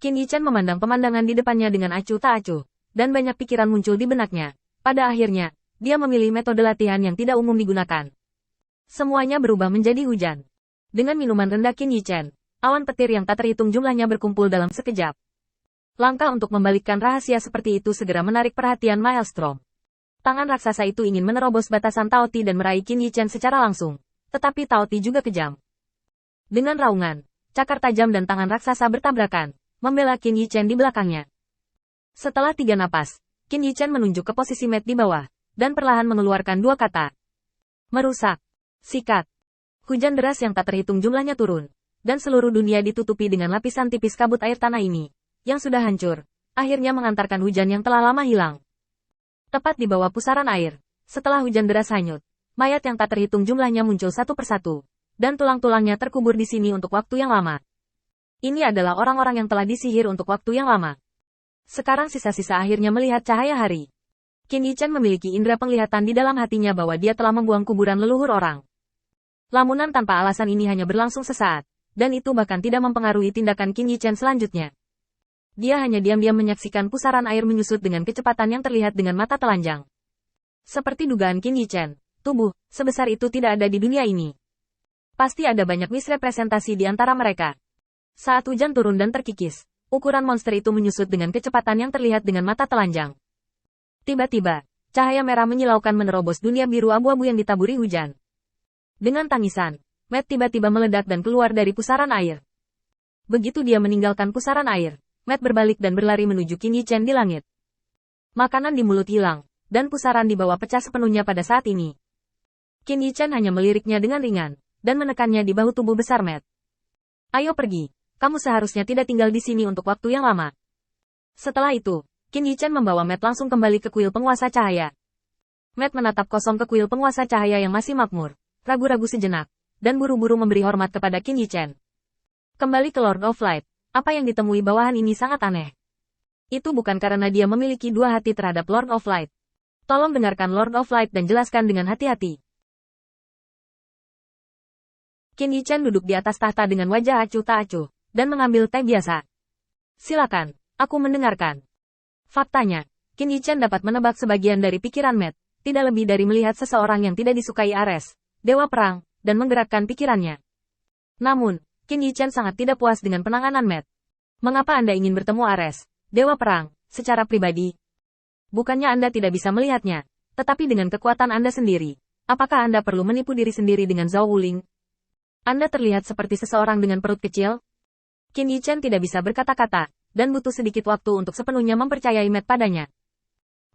Qin Yichen memandang pemandangan di depannya dengan acuh tak acuh, dan banyak pikiran muncul di benaknya. Pada akhirnya, dia memilih metode latihan yang tidak umum digunakan. Semuanya berubah menjadi hujan. Dengan minuman rendah Qin Yichen, awan petir yang tak terhitung jumlahnya berkumpul dalam sekejap. Langkah untuk membalikkan rahasia seperti itu segera menarik perhatian Maelstrom. Tangan raksasa itu ingin menerobos batasan Taoti dan meraih Qin Yichen secara langsung. Tetapi Taoti juga kejam. Dengan raungan, cakar tajam dan tangan raksasa bertabrakan, membela Qin Yichen di belakangnya. Setelah 3 napas, Qin Yichen menunjuk ke posisi mat di bawah, dan perlahan mengeluarkan 2 kata. Merusak. Sikat. Hujan deras yang tak terhitung jumlahnya turun, dan seluruh dunia ditutupi dengan lapisan tipis kabut air tanah ini, yang sudah hancur, akhirnya mengantarkan hujan yang telah lama hilang. Tepat di bawah pusaran air, setelah hujan deras hanyut, mayat yang tak terhitung jumlahnya muncul satu persatu, dan tulang-tulangnya terkubur di sini untuk waktu yang lama. Ini adalah orang-orang yang telah disihir untuk waktu yang lama. Sekarang sisa-sisa akhirnya melihat cahaya hari. Qin Yichen memiliki indera penglihatan di dalam hatinya bahwa dia telah membuang kuburan leluhur orang. Lamunan tanpa alasan ini hanya berlangsung sesaat, dan itu bahkan tidak mempengaruhi tindakan Qin Yichen selanjutnya. Dia hanya diam-diam menyaksikan pusaran air menyusut dengan kecepatan yang terlihat dengan mata telanjang. Seperti dugaan Qin Yichen, tubuh sebesar itu tidak ada di dunia ini. Pasti ada banyak misrepresentasi di antara mereka. Saat hujan turun dan terkikis, ukuran monster itu menyusut dengan kecepatan yang terlihat dengan mata telanjang. Tiba-tiba, cahaya merah menyilaukan menerobos dunia biru abu-abu yang ditaburi hujan. Dengan tangisan, Matt tiba-tiba meledak dan keluar dari pusaran air. Begitu dia meninggalkan pusaran air, Matt berbalik dan berlari menuju Qin Yichen di langit. Makanan di mulut hilang, dan pusaran di bawah pecah sepenuhnya pada saat ini. Qin Yichen hanya meliriknya dengan ringan, dan menekannya di bahu tubuh besar Matt. Ayo pergi. Kamu seharusnya tidak tinggal di sini untuk waktu yang lama. Setelah itu, Qin Yichen membawa Matt langsung kembali ke kuil penguasa cahaya. Matt menatap kosong ke kuil penguasa cahaya yang masih makmur, ragu-ragu sejenak, dan buru-buru memberi hormat kepada Qin Yichen. Kembali ke Lord of Light, apa yang ditemui bawahan ini sangat aneh. Itu bukan karena dia memiliki 2 hati terhadap Lord of Light. Tolong dengarkan Lord of Light dan jelaskan dengan hati-hati. Qin Yichen duduk di atas tahta dengan wajah acuh tak acuh, dan mengambil teh biasa. Silakan, aku mendengarkan. Faktanya, Qin Yichen dapat menebak sebagian dari pikiran Matt, tidak lebih dari melihat seseorang yang tidak disukai Ares, Dewa Perang, dan menggerakkan pikirannya. Namun, Qin Yichen sangat tidak puas dengan penanganan Matt. Mengapa Anda ingin bertemu Ares, Dewa Perang, secara pribadi? Bukannya Anda tidak bisa melihatnya, tetapi dengan kekuatan Anda sendiri, apakah Anda perlu menipu diri sendiri dengan Zhao Wuling? Anda terlihat seperti seseorang dengan perut kecil. Qin Yichen tidak bisa berkata-kata, dan butuh sedikit waktu untuk sepenuhnya mempercayai Matt padanya.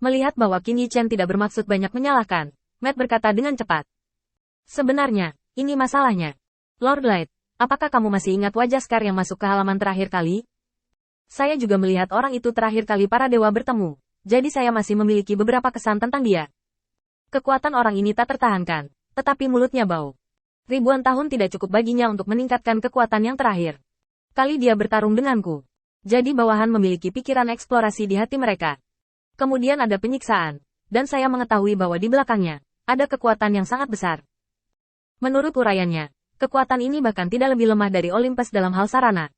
Melihat bahwa Qin Yichen tidak bermaksud banyak menyalahkan, Matt berkata dengan cepat. Sebenarnya, ini masalahnya. Lord Light, apakah kamu masih ingat wajah Scar yang masuk ke halaman terakhir kali? Saya juga melihat orang itu terakhir kali para dewa bertemu, jadi saya masih memiliki beberapa kesan tentang dia. Kekuatan orang ini tak tertahankan, tetapi mulutnya bau. Ribuan tahun tidak cukup baginya untuk meningkatkan kekuatan yang terakhir. Kali dia bertarung denganku. Jadi bawahan memiliki pikiran eksplorasi di hati mereka. Kemudian ada penyiksaan, dan saya mengetahui bahwa di belakangnya, ada kekuatan yang sangat besar. Menurut uraiannya, kekuatan ini bahkan tidak lebih lemah dari Olympus dalam hal sarana.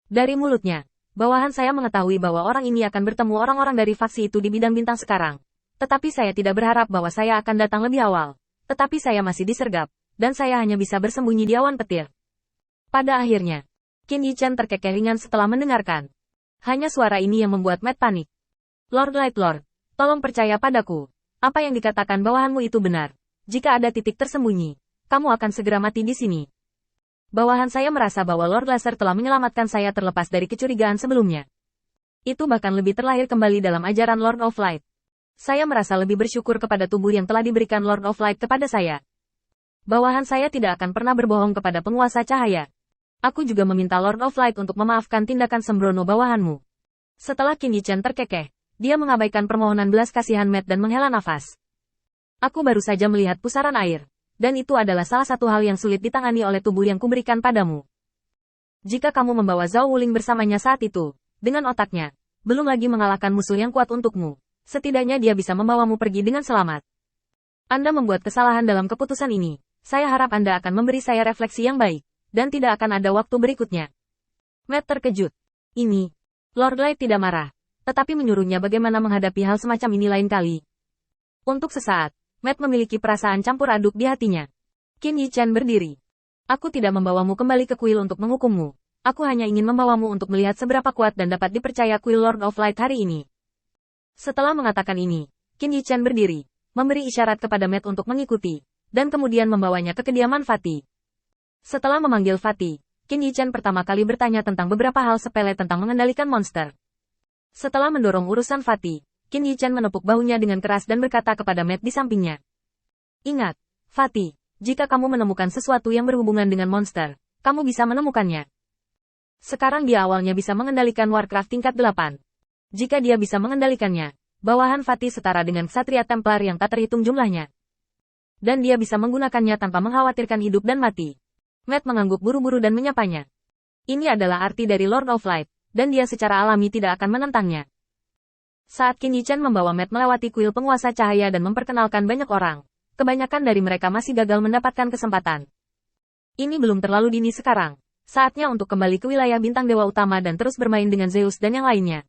Dari mulutnya, bawahan saya mengetahui bahwa orang ini akan bertemu orang-orang dari faksi itu di bidang bintang sekarang. Tetapi saya tidak berharap bahwa saya akan datang lebih awal. Tetapi saya masih disergap, dan saya hanya bisa bersembunyi di awan petir. Pada akhirnya, Qin Yichen terkekeh ringan setelah mendengarkan. Hanya suara ini yang membuat Matt panik. Lord Light Lord, tolong percaya padaku. Apa yang dikatakan bawahanmu itu benar. Jika ada titik tersembunyi, kamu akan segera mati di sini. Bawahan saya merasa bahwa Lord Laser telah menyelamatkan saya terlepas dari kecurigaan sebelumnya. Itu bahkan lebih terlahir kembali dalam ajaran Lord of Light. Saya merasa lebih bersyukur kepada tubuh yang telah diberikan Lord of Light kepada saya. Bawahan saya tidak akan pernah berbohong kepada penguasa cahaya. Aku juga meminta Lord of Light untuk memaafkan tindakan sembrono bawahanmu. Setelah Qin Yichen terkekeh, dia mengabaikan permohonan belas kasihan Matt dan menghela nafas. Aku baru saja melihat pusaran air, dan itu adalah salah satu hal yang sulit ditangani oleh tubuh yang kuberikan padamu. Jika kamu membawa Zhao Wuling bersamanya saat itu, dengan otaknya, belum lagi mengalahkan musuh yang kuat untukmu, setidaknya dia bisa membawamu pergi dengan selamat. Anda membuat kesalahan dalam keputusan ini, saya harap Anda akan memberi saya refleksi yang baik. Dan tidak akan ada waktu berikutnya. Matt terkejut. Ini. Lord Light tidak marah, tetapi menyuruhnya bagaimana menghadapi hal semacam ini lain kali. Untuk sesaat, Matt memiliki perasaan campur aduk di hatinya. Qin Yichan berdiri. Aku tidak membawamu kembali ke kuil untuk menghukummu. Aku hanya ingin membawamu untuk melihat seberapa kuat dan dapat dipercaya kuil Lord of Light hari ini. Setelah mengatakan ini, Qin Yichan berdiri, memberi isyarat kepada Matt untuk mengikuti, dan kemudian membawanya ke kediaman Fatih. Setelah memanggil Fatih, Qin Yichan pertama kali bertanya tentang beberapa hal sepele tentang mengendalikan monster. Setelah mendorong urusan Fatih, Qin Yichan menepuk bahunya dengan keras dan berkata kepada Matt di sampingnya. Ingat, Fatih, jika kamu menemukan sesuatu yang berhubungan dengan monster, kamu bisa menemukannya. Sekarang dia awalnya bisa mengendalikan Warcraft tingkat 8. Jika dia bisa mengendalikannya, bawahan Fatih setara dengan Ksatria Templar yang tak terhitung jumlahnya. Dan dia bisa menggunakannya tanpa mengkhawatirkan hidup dan mati. Matt mengangguk buru-buru dan menyapanya. Ini adalah arti dari Lord of Light, dan dia secara alami tidak akan menentangnya. Saat Qin Yichan membawa Matt melewati kuil penguasa cahaya dan memperkenalkan banyak orang, kebanyakan dari mereka masih gagal mendapatkan kesempatan. Ini belum terlalu dini sekarang. Saatnya untuk kembali ke wilayah bintang dewa utama dan terus bermain dengan Zeus dan yang lainnya.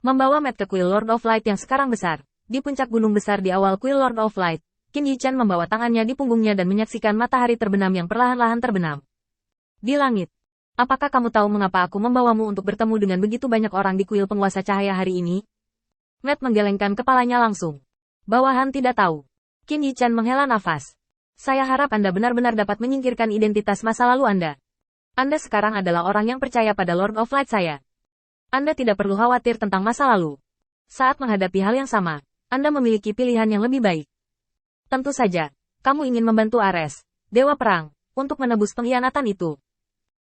Membawa Matt ke kuil Lord of Light yang sekarang besar, di puncak gunung besar di awal kuil Lord of Light, Qin Yichan membawa tangannya di punggungnya dan menyaksikan matahari terbenam yang perlahan-lahan terbenam. Di langit. Apakah kamu tahu mengapa aku membawamu untuk bertemu dengan begitu banyak orang di kuil penguasa cahaya hari ini? Matt menggelengkan kepalanya langsung. Bawahan tidak tahu. Qin Yichan menghela nafas. Saya harap Anda benar-benar dapat menyingkirkan identitas masa lalu Anda. Anda sekarang adalah orang yang percaya pada Lord of Light saya. Anda tidak perlu khawatir tentang masa lalu. Saat menghadapi hal yang sama, Anda memiliki pilihan yang lebih baik. Tentu saja, kamu ingin membantu Ares, Dewa Perang, untuk menebus pengkhianatan itu.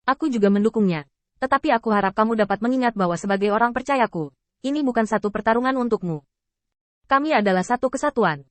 Aku juga mendukungnya. Tetapi aku harap kamu dapat mengingat bahwa sebagai orang percayaku, ini bukan satu pertarungan untukmu. Kami adalah satu kesatuan.